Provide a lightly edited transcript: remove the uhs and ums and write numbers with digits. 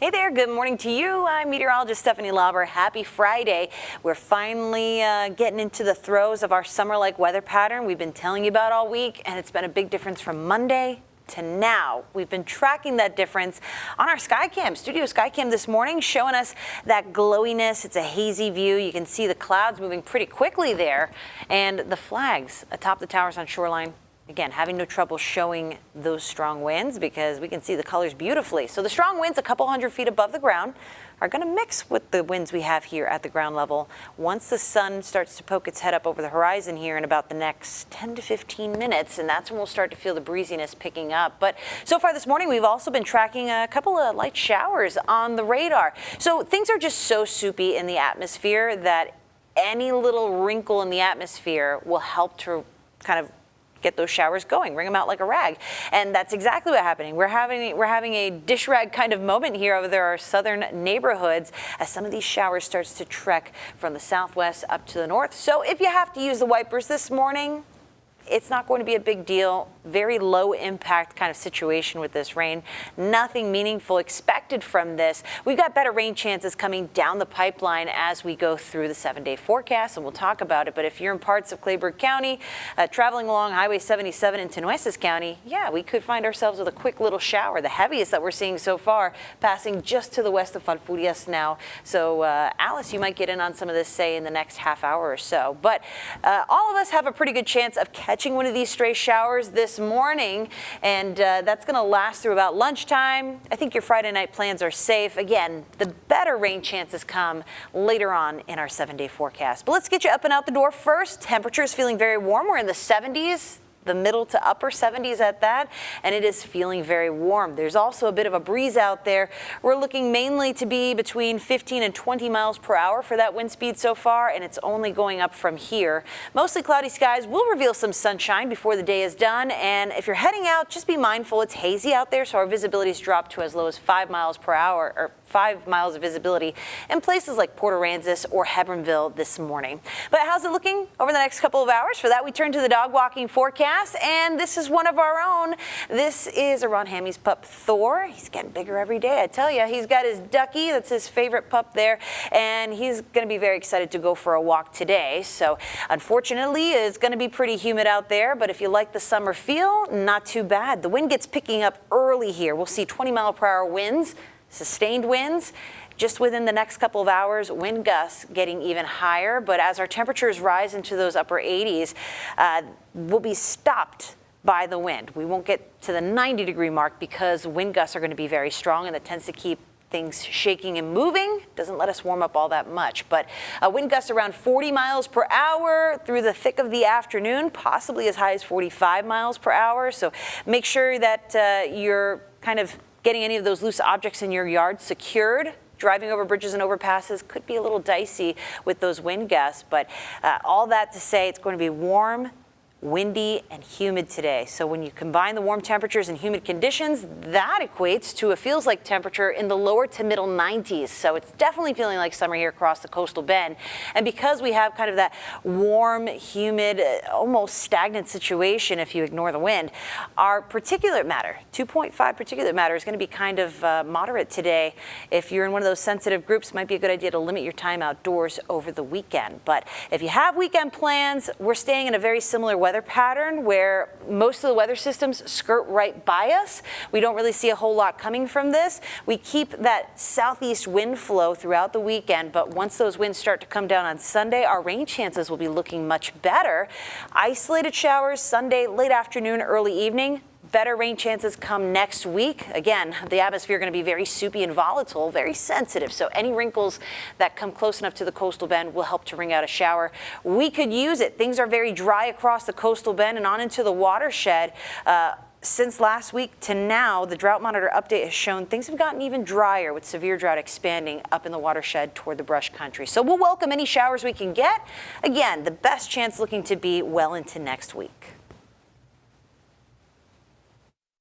Hey there, good morning to you. I'm meteorologist Stefanie Lauber. Happy Friday. We're finally getting into the throes of our summer-like weather pattern we've been telling you about all week, and it's been a big difference from Monday to now. We've been tracking that difference on our Skycam, studio Skycam this morning, showing us that glowiness. It's a hazy view. You can see the clouds moving pretty quickly there, and the flags atop the towers on shoreline. Again, having no trouble showing those strong winds because we can see the colors beautifully. So the strong winds a couple hundred feet above the ground are going to mix with the winds we have here at the ground level once the sun starts to poke its head up over the horizon here in about the next 10 to 15 minutes, and that's when we'll start to feel the breeziness picking up. But so far this morning, we've also been tracking a couple of light showers on the radar. So things are just so soupy in the atmosphere that any little wrinkle in the atmosphere will help to kind of get those showers going, wring them out like a rag. And that's exactly what's happening. We're having a dish rag kind of moment here over our southern neighborhoods as some of these showers starts to trek from the southwest up to the north. So if you have to use the wipers this morning, it's not going to be a big deal. Very low impact kind of situation with this rain. Nothing meaningful expected from this. We've got better rain chances coming down the pipeline as we go through the 7-day forecast, and we'll talk about it. But if you're in parts of Clayburgh County, traveling along Highway 77 into Nueces County, yeah, we could find ourselves with a quick little shower, the heaviest that we're seeing so far, passing just to the west of Falfurrias now. So Alice, you might get in on some of this, say, in the next half hour or so. But all of us have a pretty good chance of catching one of these stray showers this morning, and that's going to last through about lunchtime. I think your Friday night plans are safe. Again, the better rain chances come later on in our 7-day forecast. But let's get you up and out the door first. Temperatures feeling very warm. We're in the 70s. The middle to upper 70s at that, and it is feeling very warm. There's also a bit of a breeze out there. We're looking mainly to be between 15 and 20 miles per hour for that wind speed so far, and it's only going up from here. Mostly cloudy skies will reveal some sunshine before the day is done, and if you're heading out, just be mindful it's hazy out there, so our visibility's dropped to as low as 5 miles per hour, or 5 miles of visibility in places like Port Aransas or Hebronville this morning. But how's it looking over the next couple of hours? For that, we turn to the dog walking forecast. And this is one of our own. This is Ron Hammy's pup, Thor. He's getting bigger every day, I tell you. He's got his Ducky, that's his favorite pup there, and he's going to be very excited to go for a walk today. So unfortunately, it's going to be pretty humid out there, but if you like the summer feel, not too bad. The wind gets picking up early here. We'll see 20-mile-per-hour winds, sustained winds. Just within the next couple of hours, wind gusts getting even higher. But as our temperatures rise into those upper 80s, we'll be stopped by the wind. We won't get to the 90-degree mark because wind gusts are going to be very strong, and that tends to keep things shaking and moving. Doesn't let us warm up all that much. But wind gusts around 40 miles per hour through the thick of the afternoon, possibly as high as 45 miles per hour. So make sure that you're kind of getting any of those loose objects in your yard secured. Driving over bridges and overpasses could be a little dicey with those wind gusts, but all that to say it's going to be warm, windy, and humid today. So when you combine the warm temperatures and humid conditions, that equates to a feels-like temperature in the lower to middle 90s. So it's definitely feeling like summer here across the coastal bend. And because we have kind of that warm, humid, almost stagnant situation if you ignore the wind, our particulate matter, 2.5 particulate matter, is going to be kind of moderate today. If you're in one of those sensitive groups, it might be a good idea to limit your time outdoors over the weekend. But if you have weekend plans, we're staying in a very similar weather pattern where most of the weather systems skirt right by us. We don't really see a whole lot coming from this. We keep that southeast wind flow throughout the weekend, but once those winds start to come down on Sunday, our rain chances will be looking much better. Isolated showers Sunday, late afternoon, early evening. Better rain chances come next week. Again, the atmosphere is going to be very soupy and volatile, very sensitive. So any wrinkles that come close enough to the coastal bend will help to wring out a shower. We could use it. Things are very dry across the coastal bend and on into the watershed. Since last week to now, the drought monitor update has shown things have gotten even drier with severe drought expanding up in the watershed toward the brush country. So we'll welcome any showers we can get. Again, the best chance looking to be well into next week.